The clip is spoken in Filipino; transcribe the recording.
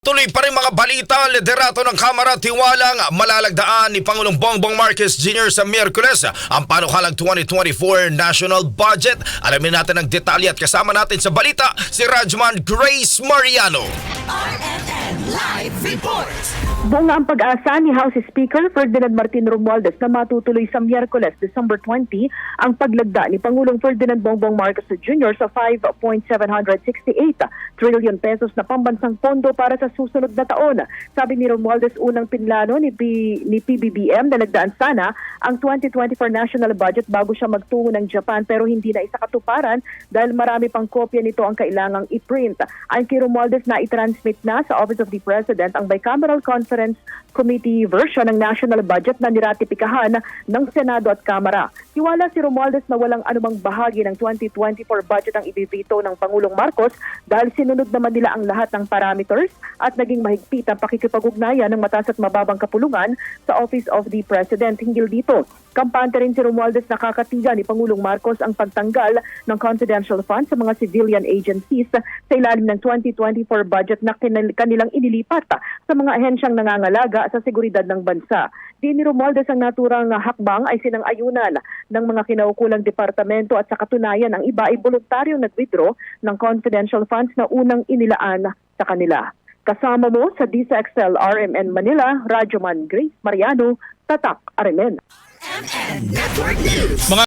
Tuloy pa rin mga balita, liderato ng Kamara tiwalang malalagdaan ni Pangulong Bongbong Marcos Jr. sa Miyerkules ang panukalang 2024 National Budget. Alamin natin ang detalye at kasama natin sa balita si Rajman Grace Mariano. RMN Live Report. Bunga ang pag-asa ni House Speaker Ferdinand Martin Romualdez na matutuloy sa Miyerkules, December 20, ang paglagda ni Pangulong Ferdinand Bongbong Marcos Jr. sa 5.768 trillion pesos na pambansang pondo para sa susunod na taon. Sabi ni Romualdez, unang pinlano ni PBBM na nagdaan sana ang 2024 national budget bago siya magtungo ng Japan, pero hindi na isa katuparan dahil marami pang kopya nito ang kailangang i-print. Ayon kay Romualdez, na i-transmit na sa Office of the President ang Bicameral Conference Committee version ng national budget na niratipikahan ng Senado at Kamara. Tiwala si Romualdez na walang anumang bahagi ng 2024 budget ang ibibito ng Pangulong Marcos dahil sinunod naman nila ang lahat ng parameters at naging mahigpit ang pakikipag-ugnayan ng mataas at mababang kapulungan sa Office of the President. Hinggil dito, kampante rin si Romualdez na kakatigan ni Pangulong Marcos ang pagtanggal ng confidential funds sa mga civilian agencies sa ilalim ng 2024 budget na kanilang inilipat sa mga ahensyang nangangalaga sa seguridad ng bansa. Di ni Romualdez, ang naturang hakbang ay sinang-ayunan ng mga kinaukulang departamento at sa katunayan ang iba ay voluntaryong nag-withdraw ng confidential funds na unang inilaan sa kanila. Kasama mo sa DCXL RMN Manila, Rajman Grace Mariano, Tatak RMN. MN Network News.